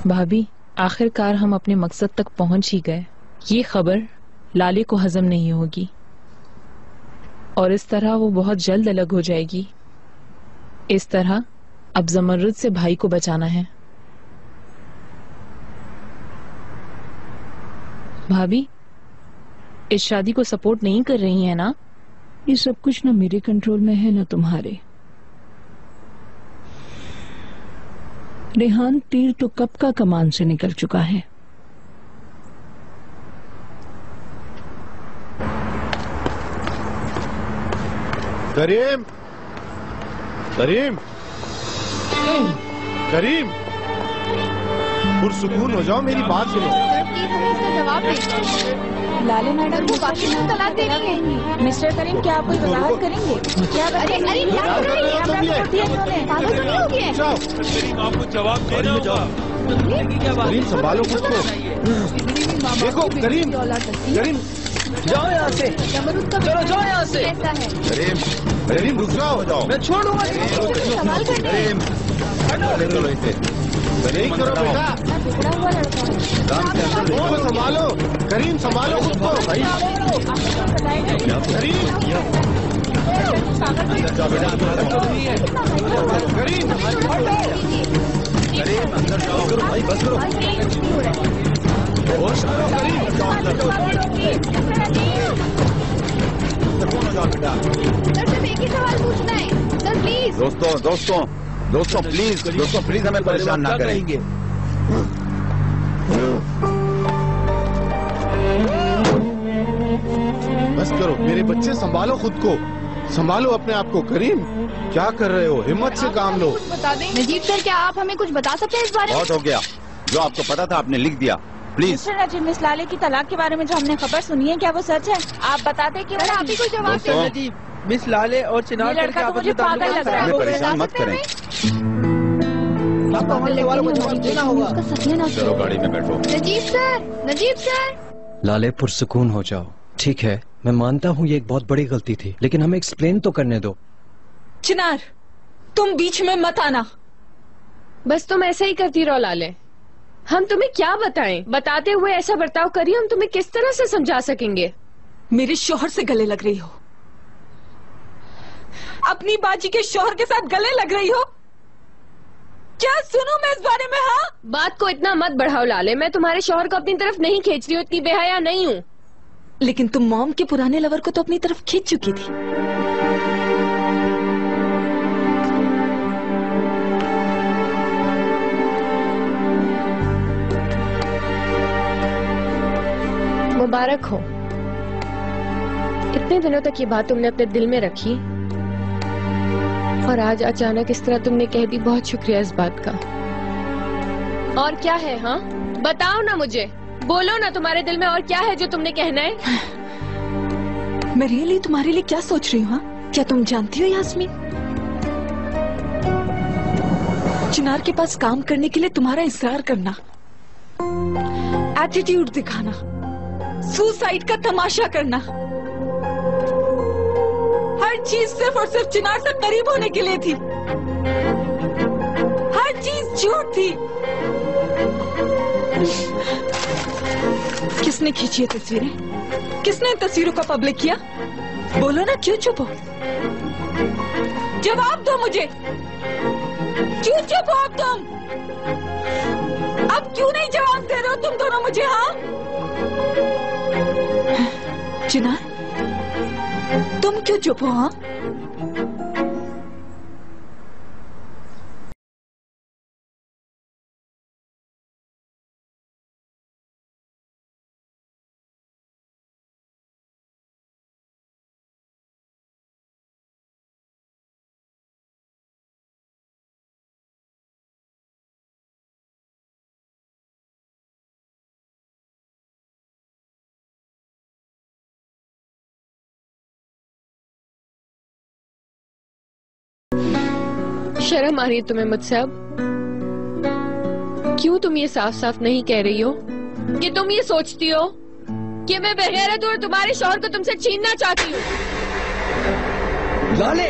भाभी, आखिरकार हम अपने मकसद तक पहुंच ही गए। ये खबर लाले को हजम नहीं होगी और इस तरह वो बहुत जल्द अलग हो जाएगी। इस तरह अब जमरुद से भाई को बचाना है। भाभी, इस शादी को सपोर्ट नहीं कर रही है ना? ये सब कुछ ना मेरे कंट्रोल में है ना तुम्हारे। रेहान तीर तो कब का कमान से निकल चुका है। करीम, करीम, करीम, पुरसुकून हो जाओ, मेरी बात सुनो। जवाब लाले मैडम को बाकी तलाक दे रही है। मिस्टर करीम, क्या आप कोई वजाहत करेंगे? क्या अरे क्या कर रही है? पागल तो नहीं हो गए? करीम, आपको जवाब देना होगा। करीम, संभालो खुद को। देखो करीम, करीम जाओ यहाँ से, चलो जाओ यहाँ से। कैसा है? करीम, करीम रुक जाओ। मैं छोड़ूंगा सवाल करने करीम, चलो इसे नहीं करो बेटा। बिगड़ा हुआ लड़का है। खुद को संभालो करीम, संभालो खुद को। करीम, करीम, करीम अंदर जाओ भाई, बस करो। होश करो करीम, कौन हो जाओ बेटा। सर सिर्फ एक ही सवाल पूछना है सर, प्लीज। दोस्तों प्लीज हमें परेशान ना करेंगे। बस करो मेरे बच्चे, संभालो खुद को, संभालो अपने आप को। करीम, क्या कर रहे हो? हिम्मत से काम लो। कुछ बता दें। नजीब सर, क्या आप हमें कुछ बता सकते हैं इस बारे में? बहुत हो गया, जो आपको पता था आपने लिख दिया। प्लीज। मिस्टर नजीब, मिस लाले की तलाक के बारे में जो हमने खबर सुनी है, क्या वो सच है? आप बता दें कि आप ही को जवाब दें। नजीब, मिस लाले और चिनार लड़का तो मुझे पागल लग रहा है। परेशान मत करें। उसका सत्यानाश। चलो गाड़ी में बैठो। नजीब सर। लाले, पुरसुकून हो जाओ। ठीक है, मैं मानता हूँ ये एक बहुत बड़ी गलती थी, लेकिन हमें एक्सप्लेन तो करने दो। चिनार, तुम बीच में मत आना। बस तुम ऐसे ही करती रहो लाले। हम तुम्हें क्या बताएं? बताते हुए ऐसा बर्ताव करिए, हम तुम्हें किस तरह से समझा सकेंगे? मेरे शौहर से गले लग रही हो, अपनी बाजी के शौहर के साथ गले लग रही हो। क्या सुनूं मैं इस बारे में? हाँ, बात को इतना मत बढ़ाओ लाले। मैं तुम्हारे शौहर को अपनी तरफ नहीं खींच रही हूँ, इतनी बेहया नहीं हूँ। लेकिन तुम मॉम के पुराने लवर को तो अपनी तरफ खींच चुकी थी। मुबारक हो। इतने दिनों तक ये बात तुमने अपने दिल में रखी और आज अचानक इस तरह तुमने कह दी। बहुत शुक्रिया इस बात का। और क्या है? हाँ बताओ ना मुझे, बोलो ना, तुम्हारे दिल में और क्या है जो तुमने कहना है? मेरे लिए तुम्हारे लिए क्या सोच रही हूँ? हाँ, क्या तुम जानती हो यास्मीन, चिनार के पास काम करने के लिए तुम्हारा इसरार करना, एटीट्यूड दिखाना, सुसाइड का तमाशा करना, हर चीज सिर्फ और सिर्फ चिनार से करीब होने के लिए थी। हर चीज झूठ थी। किसने खींची ये तस्वीरें? किसने इन तस्वीरों को पब्लिक किया? बोलो ना, क्यों चुप हो? जवाब दो मुझे, क्यों चुप हो अब तुम? अब क्यों नहीं जवाब दे रहे हो तुम दोनों मुझे? हाँ चिनार, तुम क्यों चुप हो? हाँ शर्म आ रही है तुम्हें मुझसे अब? क्यों तुम ये साफ साफ नहीं कह रही हो कि तुम ये सोचती हो कि मैं बेगैरत हूँ और तुम्हारे शौहर को तुमसे छीनना चाहती हूँ? लाले,